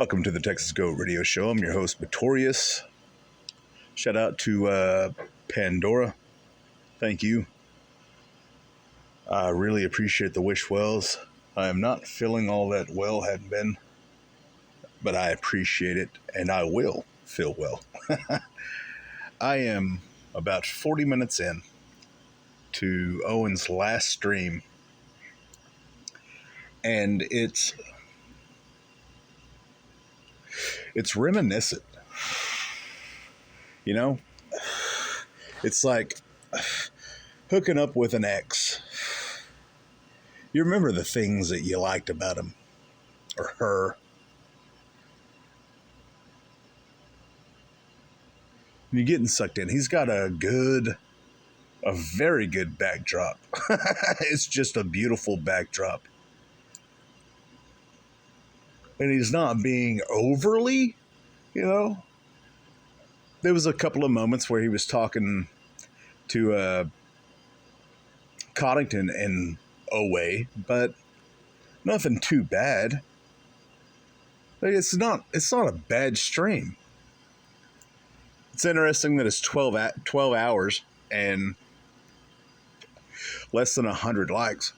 Welcome to the Texas Go Radio Show. I'm your host, Notorious. Shout out to Pandora. Thank you. I really appreciate the wish wells. I am not feeling all that well, hadn't been, but I appreciate it, and I will feel well. I am about 40 minutes in to Owen's last stream, and it's reminiscent. You know, it's like hooking up with an ex. You remember the things that you liked about him or her. And you're getting sucked in. He's got a very good backdrop. It's just a beautiful backdrop. And he's not being overly, There was a couple of moments where he was talking to Coddington and Owe, but nothing too bad. Like, it's not a bad stream. It's interesting that it's 12 hours and less than 100 likes.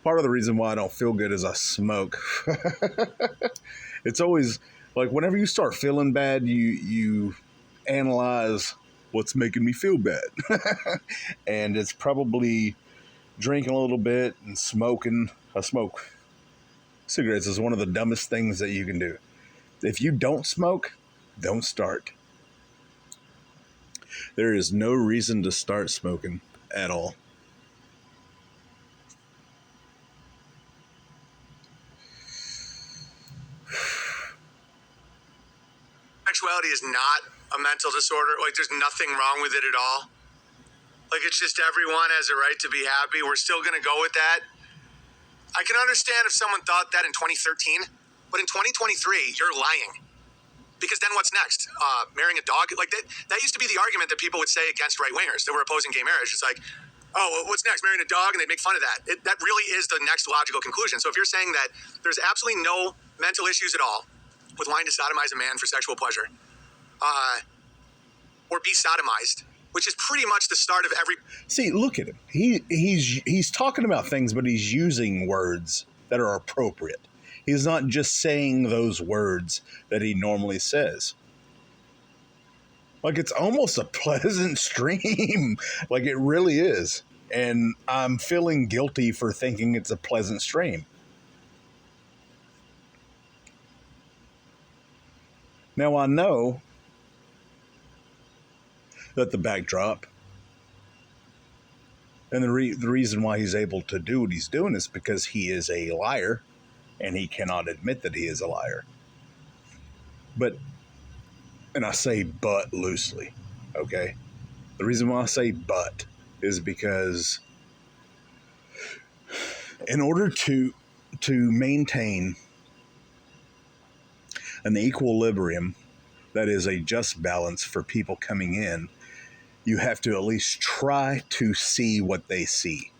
Part of the reason why I don't feel good is I smoke. It's always like whenever you start feeling bad, you analyze what's making me feel bad. And it's probably drinking a little bit and smoking. I smoke cigarettes is one of the dumbest things that you can do. If you don't smoke, don't start. There is no reason to start smoking at all. Sexuality is not a mental disorder. Like, there's nothing wrong with it at all. Like, it's just everyone has a right to be happy. We're still going to go with that. I can understand if someone thought that in 2013, but in 2023, you're lying. Because then what's next? Marrying a dog? Like, that used to be the argument that people would say against right-wingers that were opposing gay marriage. It's like, oh, what's next? Marrying a dog? And they'd make fun of that. That really is the next logical conclusion. So if you're saying that there's absolutely no mental issues at all with wanting to sodomize a man for sexual pleasure, or be sodomized, which is pretty much the start of every... See, look at him. He's talking about things, but he's using words that are appropriate. He's not just saying those words that he normally says. Like, it's almost a pleasant stream. Like, it really is. And I'm feeling guilty for thinking it's a pleasant stream. Now, I know that the backdrop and the reason why he's able to do what he's doing is because he is a liar and he cannot admit that he is a liar. But, and I say but loosely, okay? The reason why I say but is because in order to maintain an equilibrium that is a just balance for people coming in, you have to at least try to see what they see.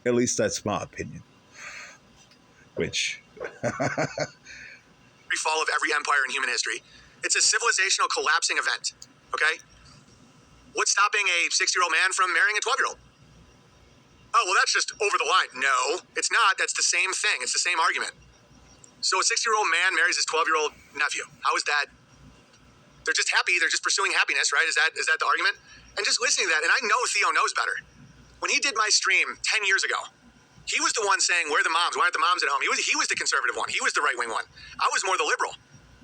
At least that's my opinion. Which... fall of every empire in human history. It's a civilizational collapsing event, okay? What's stopping a 60-year-old man from marrying a 12-year-old? Oh, well, that's just over the line. No, it's not. That's the same thing. It's the same argument. So a 60-year-old man marries his 12-year-old nephew. How is that? They're just happy. They're just pursuing happiness, right? Is that the argument? And just listening to that, and I know Theo knows better. When he did my stream 10 years ago, he was the one saying, where are the moms? Why aren't the moms at home? He was the conservative one. He was the right-wing one. I was more the liberal.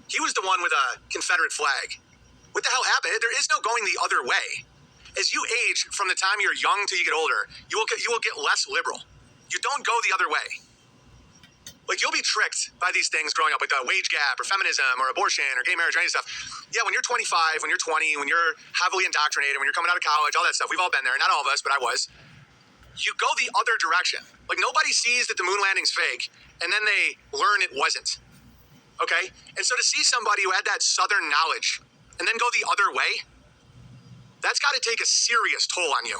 He was the one with a Confederate flag. What the hell happened? There is no going the other way. As you age, from the time you're young till you get older, you will get less liberal. You don't go the other way. Like, you'll be tricked by these things growing up, like the wage gap or feminism or abortion or gay marriage or any stuff. Yeah, when you're 25, when you're 20, when you're heavily indoctrinated, when you're coming out of college, all that stuff, we've all been there. Not all of us, but I was. You go the other direction. Like, nobody sees that the moon landing's fake, and then they learn it wasn't. Okay? And so to see somebody who had that Southern knowledge and then go the other way, that's got to take a serious toll on you.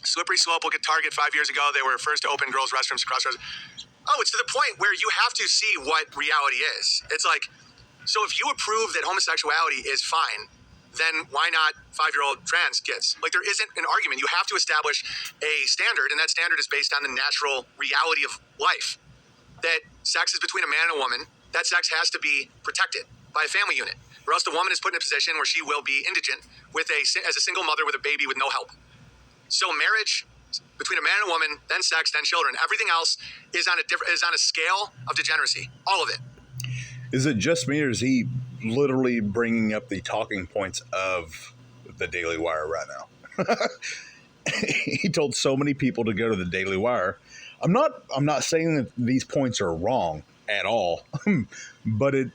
Slippery slope. Look at Target 5 years ago. They were first to open girls' restrooms across. Oh, it's to the point where you have to see what reality is. It's like, so if you approve that homosexuality is fine, then why not 5-year-old trans kids? Like, there isn't an argument. You have to establish a standard, and that standard is based on the natural reality of life. That sex is between a man and a woman. That sex has to be protected by a family unit, or else the woman is put in a position where she will be indigent as a single mother with a baby with no help. So marriage between a man and a woman, then sex, then children. Everything else is on a scale of degeneracy. All of it. Is it just me, or is he literally bringing up the talking points of the Daily Wire right now? He told so many people to go to the Daily Wire. I'm not saying that these points are wrong at all, but it,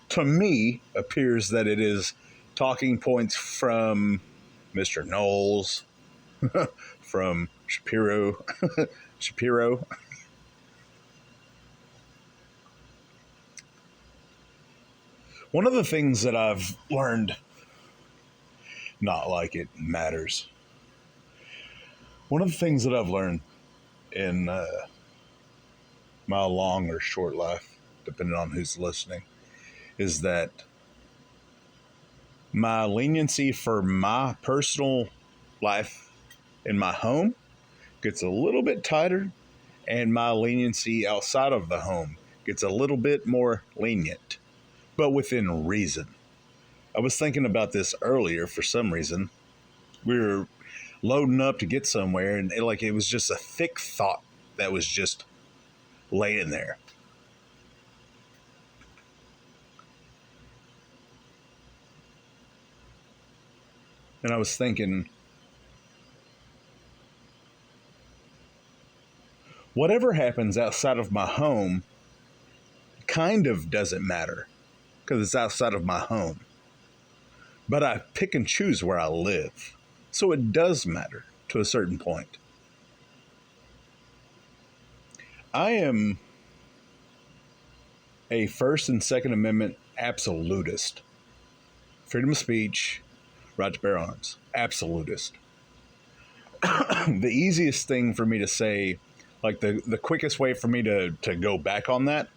to me, appears that it is talking points from Mr. Knowles, from Shapiro. One of the things that I've learned, not like it matters. One of the things that I've learned in my long or short life, depending on who's listening, is that my leniency for my personal life in my home gets a little bit tighter, and my leniency outside of the home gets a little bit more lenient, but within reason. I was thinking about this earlier for some reason. We were loading up to get somewhere, and it was just a thick thought that was just laying there. And I was thinking, whatever happens outside of my home kind of doesn't matter because it's outside of my home. But I pick and choose where I live. So it does matter to a certain point. I am a First and Second Amendment absolutist. Freedom of speech, right to bear arms. Absolutist. The easiest thing for me to say, like the quickest way for me to go back on that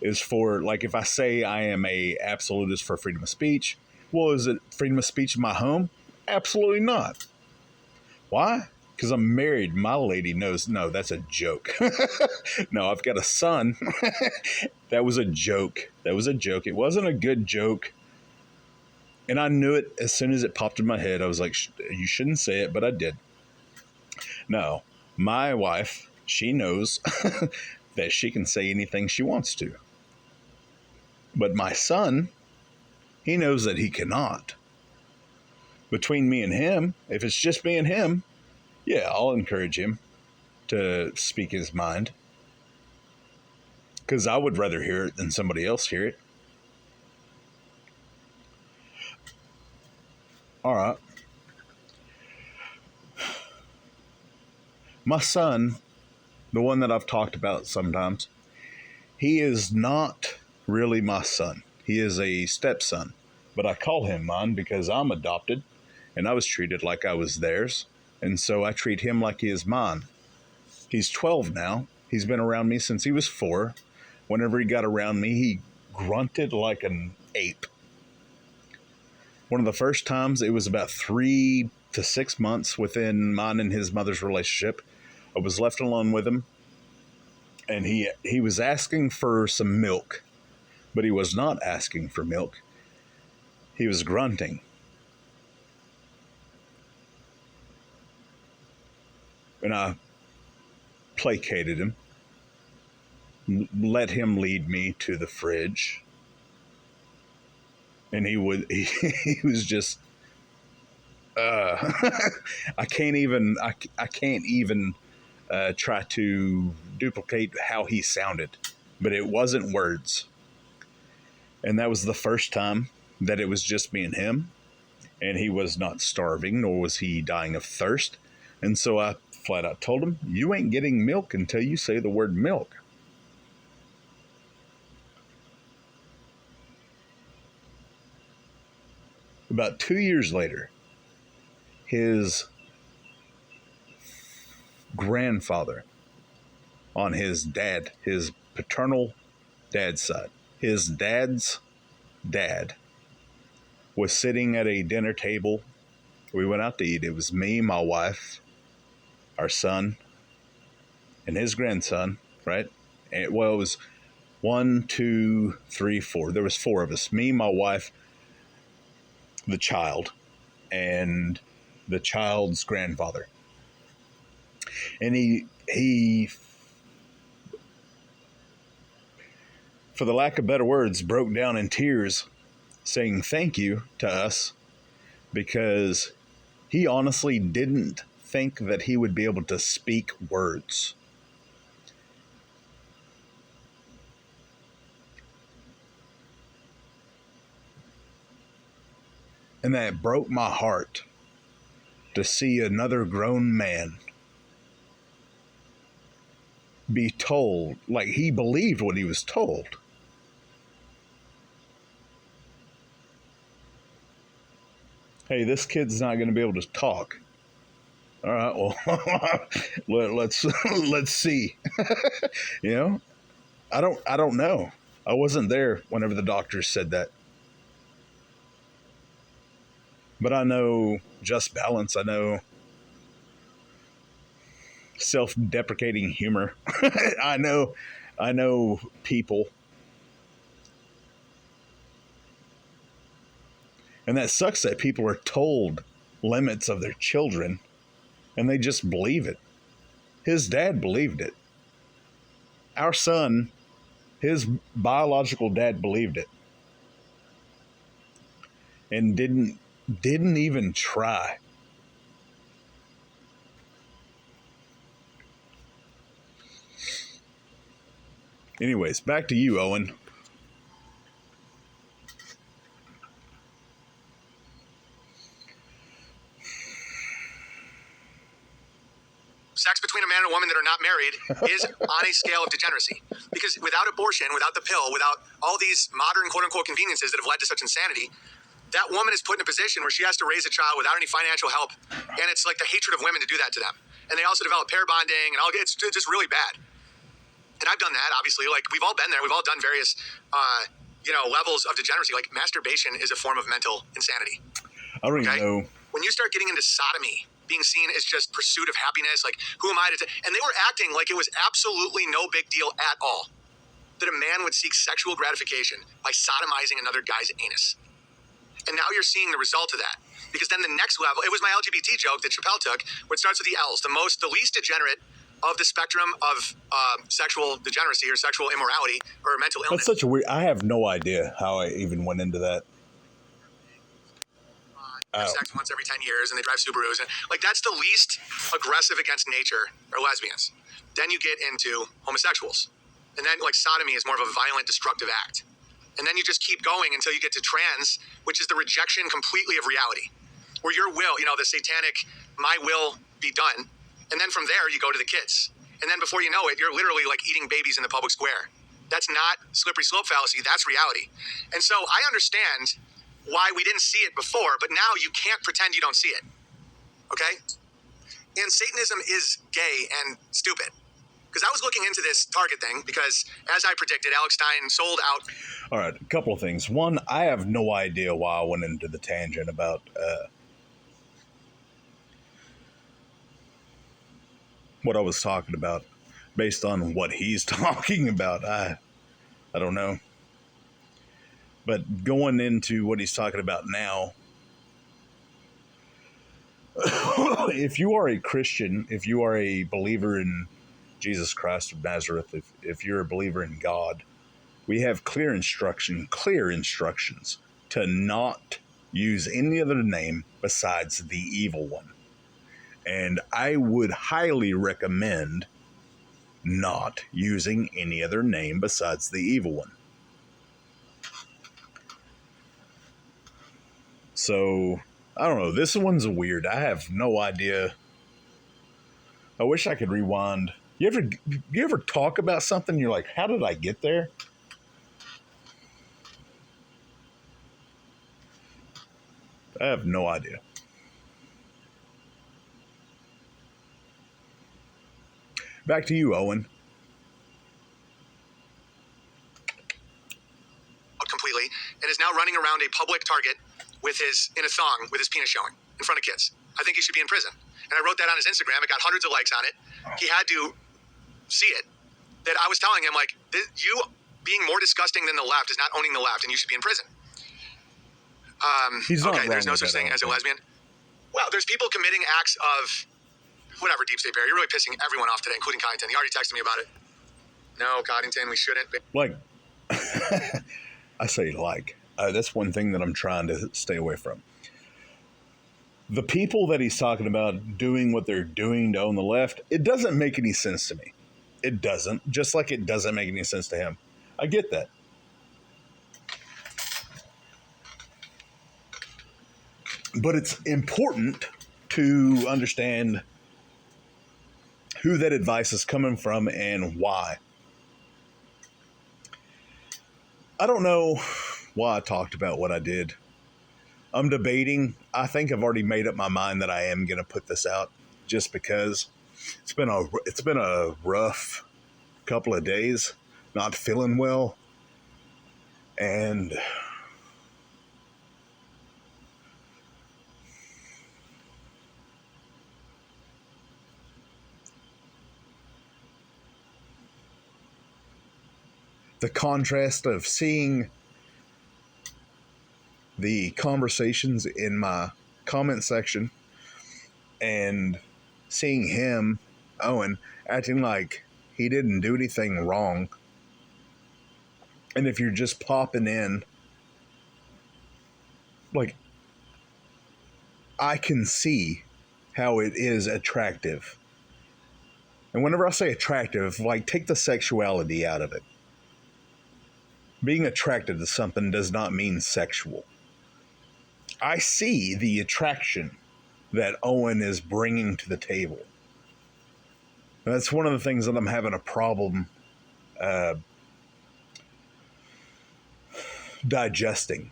is for, like, if I say I am a absolutist for freedom of speech, well, is it freedom of speech in my home? Absolutely not. Why? Because I'm married. My lady knows, no, that's a joke. No, I've got a son. That was a joke. That was a joke. It wasn't a good joke. And I knew it as soon as it popped in my head. I was like, you shouldn't say it, but I did. No, my wife, she knows that she can say anything she wants to. But my son, he knows that he cannot. Between me and him, if it's just me and him, yeah, I'll encourage him to speak his mind. Because I would rather hear it than somebody else hear it. All right. My son, the one that I've talked about sometimes, he is not really my son. He is a stepson. But I call him mine because I'm adopted and I was treated like I was theirs. And so I treat him like he is mine. He's 12 now. He's been around me since he was 4. Whenever he got around me, he grunted like an ape. One of the first times, it was about 3 to 6 months within mine and his mother's relationship. I was left alone with him, and he was asking for some milk, but he was not asking for milk. He was grunting. And I placated him, let him lead me to the fridge. And he was just, I can't even try to duplicate how he sounded, but it wasn't words. And that was the first time that it was just me and him, and he was not starving, nor was he dying of thirst. And so I flat out told him, you ain't getting milk until you say the word milk. About 2 years later, his grandfather on his paternal dad's side. His dad's dad was sitting at a dinner table. We went out to eat. It was me, my wife, our son, and his grandson, right? And, well, it was 1, 2, 3, 4. There was 4 of us. Me, my wife, the child, and the child's grandfather. And he, for the lack of better words, broke down in tears saying thank you to us because he honestly didn't think that he would be able to speak words. And that broke my heart to see another grown man be told, like he believed what he was told. Hey, this kid's not going to be able to talk. All right, well, let's see. You know, I don't know. I wasn't there whenever the doctors said that. But I know just balance. I know self-deprecating humor. I know people. And that sucks that people are told limits of their children and they just believe it. His dad believed it. Our son, his biological dad believed it. And didn't even try. Anyways, back to you, Owen. Sex between a man and a woman that are not married is on a scale of degeneracy. Because without abortion, without the pill, without all these modern quote-unquote conveniences that have led to such insanity, that woman is put in a position where she has to raise a child without any financial help. And it's like the hatred of women to do that to them. And they also develop pair bonding and all. It's just really bad. And I've done that, obviously. Like, we've all been there. We've all done various, levels of degeneracy. Like, masturbation is a form of mental insanity. I don't even know. When you start getting into sodomy, being seen as just pursuit of happiness, like, who am I to... And they were acting like it was absolutely no big deal at all that a man would seek sexual gratification by sodomizing another guy's anus. And now you're seeing the result of that. Because then the next level... It was my LGBT joke that Chappelle took, which starts with the L's, the least degenerate of the spectrum of sexual degeneracy or sexual immorality or mental illness. That's such a weird... I have no idea how I even went into that. Have sex once every 10 years and they drive Subarus. And like, that's the least aggressive against nature are lesbians. Then you get into homosexuals. And then like sodomy is more of a violent, destructive act. And then you just keep going until you get to trans, which is the rejection completely of reality. Where your will, the satanic, my will be done. And then from there, you go to the kids. And then before you know it, you're literally like eating babies in the public square. That's not slippery slope fallacy. That's reality. And so I understand why we didn't see it before, but now you can't pretend you don't see it. Okay? And Satanism is gay and stupid. Because I was looking into this Target thing because, as I predicted, Alex Stein sold out. All right, a couple of things. One, I have no idea why I went into the tangent about what I was talking about based on what he's talking about. I don't know. But going into what he's talking about now, if you are a Christian, if you are a believer in Jesus Christ of Nazareth, if you're a believer in God, we have clear instructions to not use any other name besides the evil one. And I would highly recommend not using any other name besides the evil one. So, I don't know. This one's weird. I have no idea. I wish I could rewind. You ever talk about something, you're like, how did I get there? I have no idea. Back to you, Owen. Completely, and is now running around a public target in a thong with his penis showing in front of kids. I think he should be in prison. And I wrote that on his Instagram. It got hundreds of likes on it. He had to see it. That I was telling him, like, you being more disgusting than the left is not owning the left, and you should be in prison. He's not okay, there's no wrong with such that, thing I don't as a think. lesbian. Well, there's people committing acts of whatever, Deep State Bear. You're really pissing everyone off today, including Coddington. He already texted me about it. No, Coddington, we shouldn't. Like, I say like. That's one thing that I'm trying to stay away from. The people that he's talking about doing what they're doing to own the left, it doesn't make any sense to me. It doesn't. Just like it doesn't make any sense to him. I get that. But it's important to understand who that advice is coming from and why. I don't know why I talked about what I did. I'm debating. I think I've already made up my mind that I am going to put this out just because it's been a rough couple of days, not feeling well, and the contrast of seeing the conversations in my comment section and seeing him, Owen, acting like he didn't do anything wrong. And if you're just popping in, like, I can see how it is attractive. And whenever I say attractive, like, take the sexuality out of it. Being attracted to something does not mean sexual. I see the attraction that Owen is bringing to the table. That's one of the things that I'm having a problem digesting,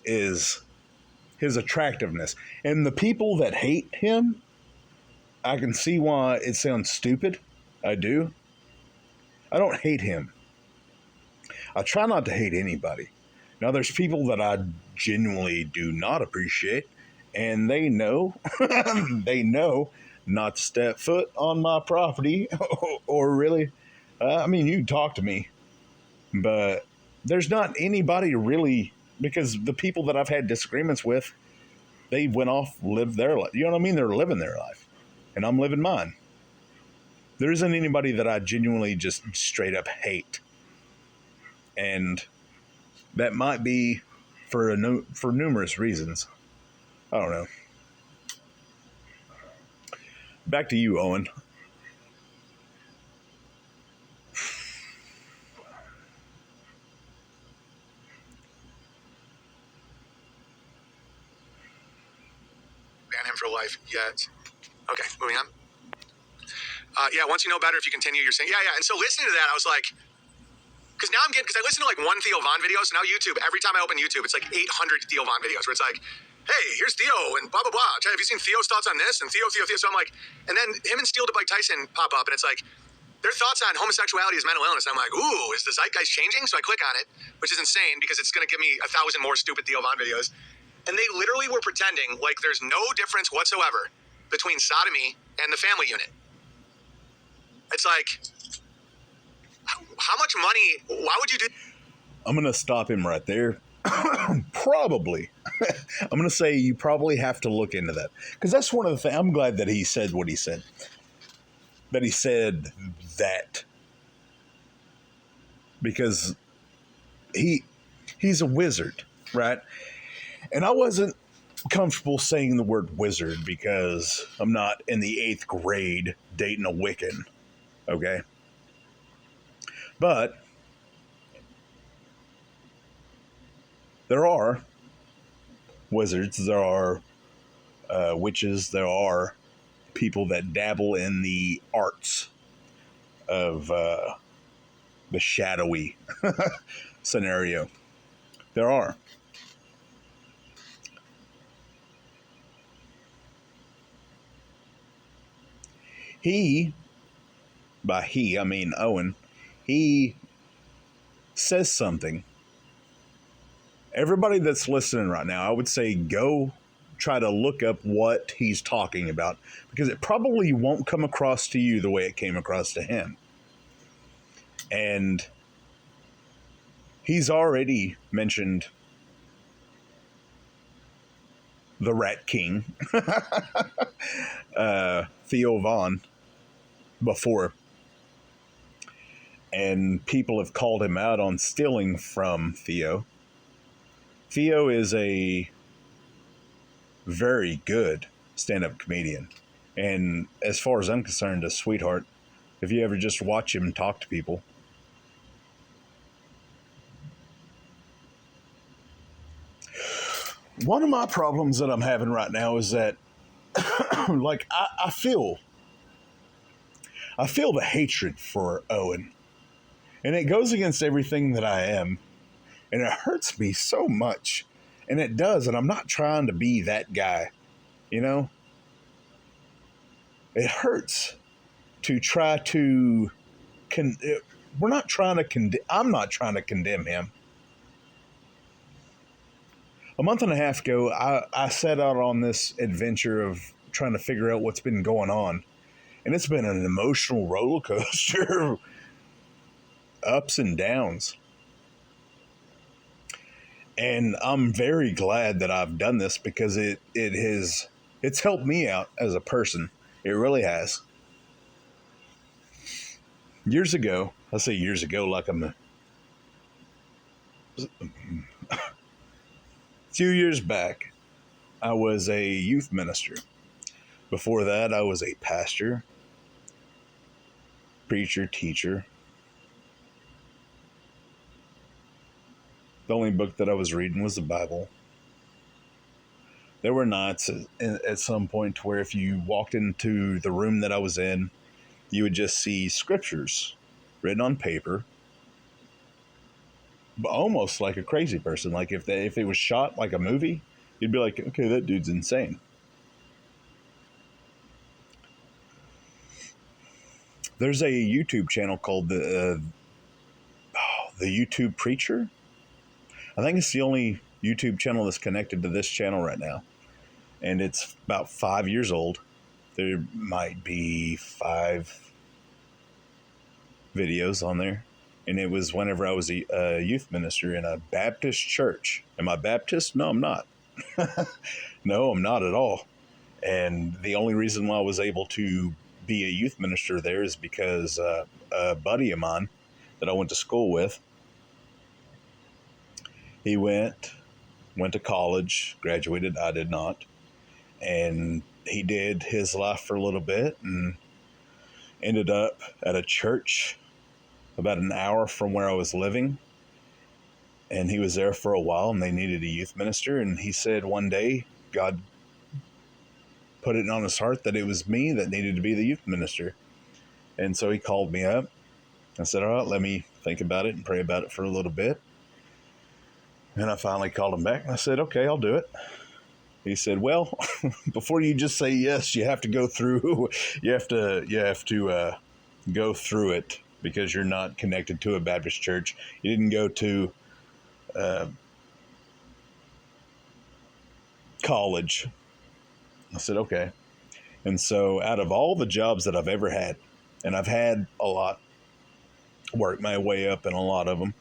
is his attractiveness. And the people that hate him, I can see why it sounds stupid. I do. I don't hate him. I try not to hate anybody. Now, there's people that I genuinely do not appreciate, and they know, they know not to step foot on my property, or really, I mean, you can talk to me, but there's not anybody really, because the people that I've had disagreements with, they went off, lived their life. You know what I mean? They're living their life, and I'm living mine. There isn't anybody that I genuinely just straight up hate. And that might be for numerous reasons. I don't know. Back to you, Owen. Ban him for life yet. Okay, moving on. Yeah, once you know better, if you continue, you're saying, yeah. And so listening to that, I was like, because I listen to like one Theo Von video, so now YouTube, every time I open YouTube, it's like 800 Theo Von videos where it's like, hey, here's Theo and blah, blah, blah. Have you seen Theo's thoughts on this? And Theo. So I'm like, and then him and Steel to Mike Tyson pop up, and it's like, their thoughts on homosexuality is mental illness. And I'm like, ooh, is the zeitgeist changing? So I click on it, which is insane because it's going to give me 1,000 more stupid Theo Von videos. And they literally were pretending like there's no difference whatsoever between sodomy and the family unit. It's like, how much money, why would you do? I'm going to stop him right there. Probably. I'm going to say you probably have to look into that. Because that's one of the things. I'm glad that he said what he said. That he said that. Because he's a wizard, right? And I wasn't comfortable saying the word wizard because I'm not in the 8th grade dating a Wiccan. Okay? But there are wizards, there are witches, there are people that dabble in the arts of the shadowy scenario. There are. He by he, I mean Owen, he says something. Everybody that's listening right now, I would say go try to look up what he's talking about, because it probably won't come across to you the way it came across to him. And he's already mentioned the Rat King, Theo Von, before. And people have called him out on stealing from Theo. Theo is a very good stand-up comedian. And as far as I'm concerned, a sweetheart. If you ever just watch him talk to people. One of my problems that I'm having right now is that like I feel the hatred for Owen. And it goes against everything that I am. And it hurts me so much. And it does. And I'm not trying to be that guy. You know? It hurts to try to... I'm not trying to condemn him. A month and a half ago, I set out on this adventure of trying to figure out what's been going on. And it's been an emotional roller coaster. Ups and downs. And I'm very glad that I've done this, because it's helped me out as a person. It really has. Years ago, I say years ago like I'm a few years back, I was a youth minister. Before that, I was a pastor, preacher, teacher. The only book that I was reading was the Bible. There were nights at some point where if you walked into the room that I was in, you would just see scriptures written on paper, but almost like a crazy person. Like if it was shot like a movie, you'd be like, okay, that dude's insane. There's a YouTube channel called the YouTube Preacher. I think it's the only YouTube channel that's connected to this channel right now. And it's about 5 years old. There might be 5 videos on there. And it was whenever I was a youth minister in a Baptist church. Am I Baptist? No, I'm not. No, I'm not at all. And the only reason why I was able to be a youth minister there is because a buddy of mine that I went to school with, he went to college, graduated. I did not. And he did his life for a little bit and ended up at a church about an hour from where I was living. And he was there for a while, and they needed a youth minister. And he said one day, God put it on his heart that it was me that needed to be the youth minister. And so he called me up. I said, all right, let me think about it and pray about it for a little bit. And I finally called him back and I said, okay, I'll do it. He said, well, before you just say yes, you have to go through, you have to go through it, because you're not connected to a Baptist church. You didn't go to college. I said, okay. And so out of all the jobs that I've ever had, and I've had a lot, worked my way up in a lot of them,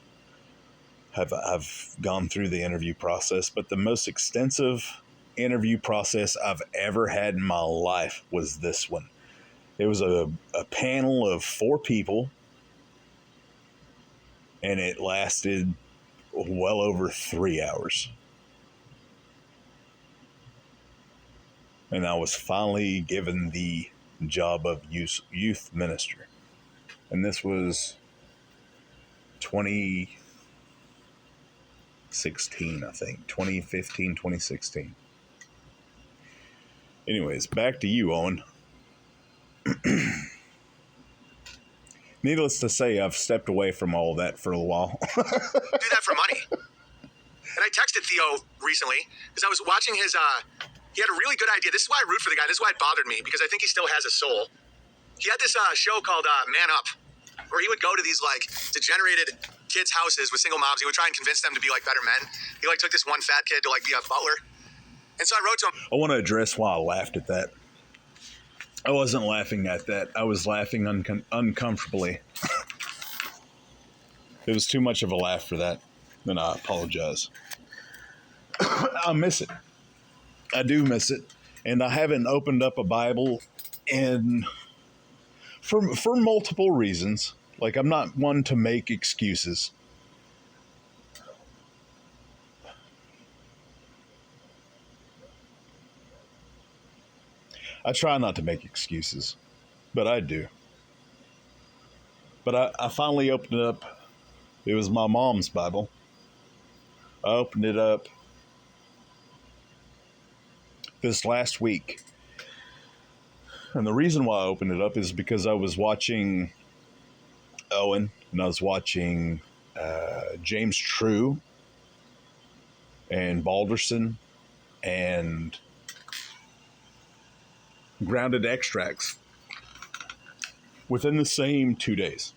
I've gone through the interview process, but the most extensive interview process I've ever had in my life was this one. It was a panel of 4 people, and it lasted well over 3 hours. And I was finally given the job of youth minister. And this was 2016, I think. 2015, 2016. Anyways, back to you, Owen. Needless to say, I've stepped away from all that for a while. Do that for money. And I texted Theo recently because I was watching his, he had a really good idea. This is why I root for the guy. This is why it bothered me, because I think he still has a soul. He had this show called Man Up, where he would go to these like degenerated kids' houses with single moms. He would try and convince them to be like better men. He like took this one fat kid to like be a butler. And so I wrote to him. I want to address why I laughed at that. I wasn't laughing at that. I was laughing uncomfortably. It was too much of a laugh for that, and I apologize. I miss it. I do miss it. And I haven't opened up a Bible in for multiple reasons. Like, I'm not one to make excuses. I try not to make excuses, but I do. But I finally opened it up. It was my mom's Bible. I opened it up this last week. And the reason why I opened it up is because I was watching Owen, and I was watching James True and Balderson and Grounded Extracts within the same 2 days.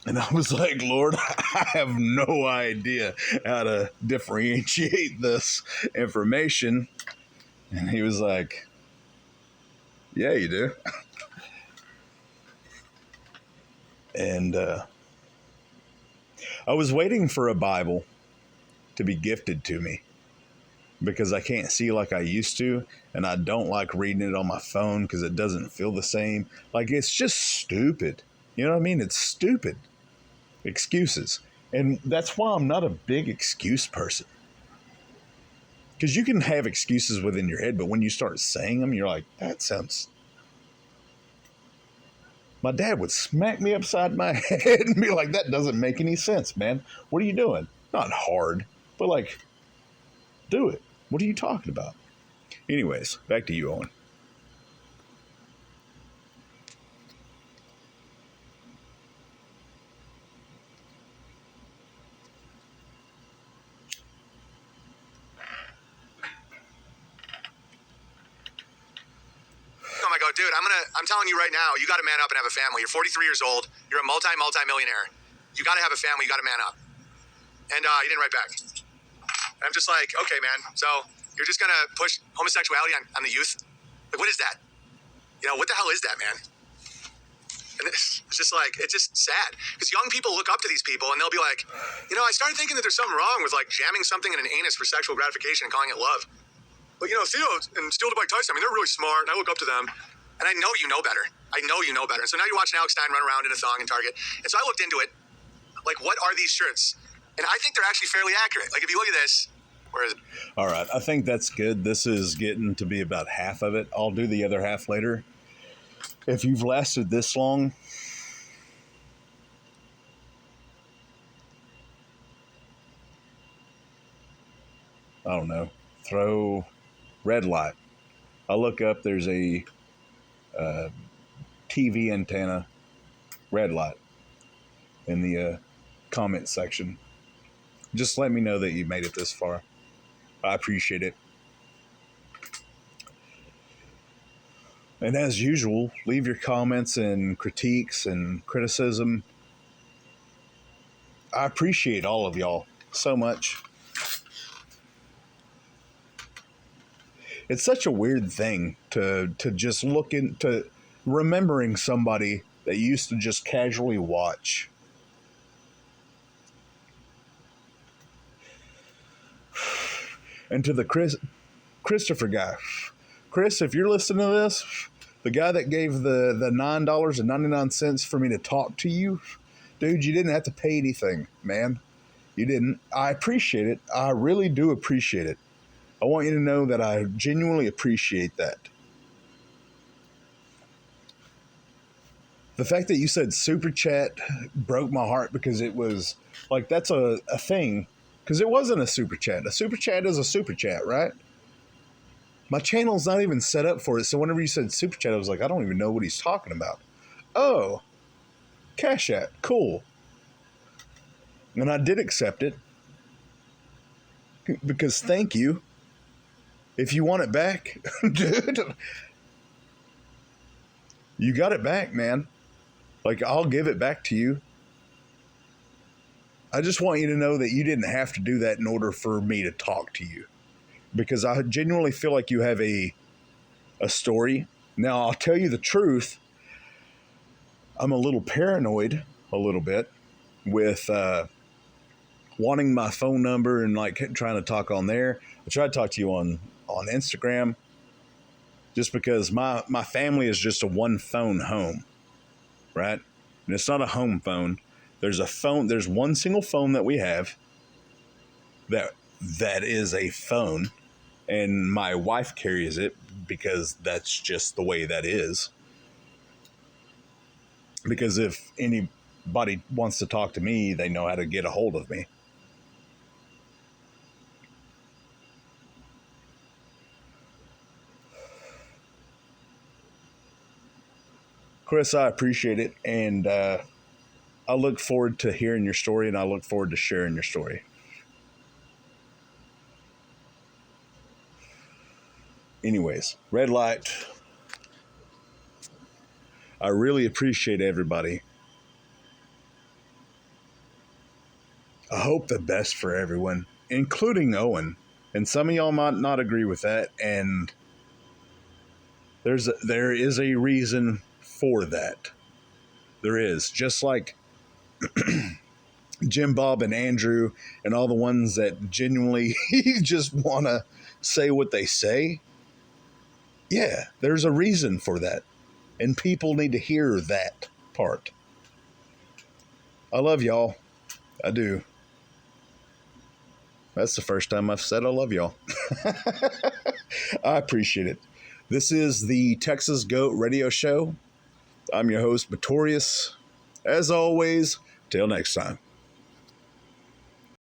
And I was like, Lord, I have no idea how to differentiate this information. And he was like, yeah, you do. And I was waiting for a Bible to be gifted to me because I can't see like I used to. And I don't like reading it on my phone because it doesn't feel the same. Like, it's just stupid. You know what I mean? It's stupid. Excuses. And that's why I'm not a big excuse person. Because you can have excuses within your head, but when you start saying them, you're like, that sounds... My dad would smack me upside my head and be like, that doesn't make any sense, man. What are you doing? Not hard, but like, do it. What are you talking about? Anyways, back to you, Owen. I go, dude, I'm telling you right now, you got to man up and have a family. You're 43 years old. You're a multi-millionaire. You got to have a family. You got to man up. And he didn't write back. And I'm just like, okay, man. So you're just going to push homosexuality on the youth? Like, what is that? You know, what the hell is that, man? And it's just like, it's just sad. Because young people look up to these people and they'll be like, you know, I started thinking that there's something wrong with like jamming something in an anus for sexual gratification and calling it love. But, you know, Theo and Steel Mike Tyson, I mean, they're really smart, and I look up to them. And I know you know better. I know you know better. And so now you're watching Alex Stein run around in a thong in Target. And so I looked into it. Like, what are these shirts? And I think they're actually fairly accurate. Like, if you look at this, where is it? All right. I think that's good. This is getting to be about half of it. I'll do the other half later. If you've lasted this long, I don't know, throw red light. I look up, there's a TV antenna, red light, in the comment section. Just let me know that you made it this far. I appreciate it. And as usual, leave your comments and critiques and criticism. I appreciate all of y'all so much. It's such a weird thing to just look into remembering somebody that you used to just casually watch. And to the Christopher guy. Chris, if you're listening to this, the guy that gave the $9.99 for me to talk to you, dude, you didn't have to pay anything, man. You didn't. I appreciate it. I really do appreciate it. I want you to know that I genuinely appreciate that. The fact that you said super chat broke my heart because it was like, that's a thing. Because it wasn't a super chat. A super chat is a super chat, right? My channel's not even set up for it. So whenever you said super chat, I was like, I don't even know what he's talking about. Oh, Cash App. Cool. And I did accept it. Because thank you. If you want it back, dude. You got it back, man. Like, I'll give it back to you. I just want you to know that you didn't have to do that in order for me to talk to you, because I genuinely feel like you have a story. Now, I'll tell you the truth. I'm a little paranoid, a little bit, with wanting my phone number and like trying to talk on there. I tried to talk to you on Instagram, just because my family is just a one phone home, right? And it's not a home phone. There's a phone. There's one single phone that we have that is a phone, and my wife carries it because that's just the way that is. Because if anybody wants to talk to me, they know how to get a hold of me. Chris, I appreciate it, and I look forward to hearing your story, and I look forward to sharing your story. Anyways, red light. I really appreciate everybody. I hope the best for everyone, including Owen. And some of y'all might not agree with that, and there is a reason for that. There is. Just like Jim, Bob, and Andrew, and all the ones that genuinely just want to say what they say. Yeah, there's a reason for that. And people need to hear that part. I love y'all. I do. That's the first time I've said I love y'all. I appreciate it. This is the Texas Goat Radio Show. I'm your host, Botorius. As always, till next time.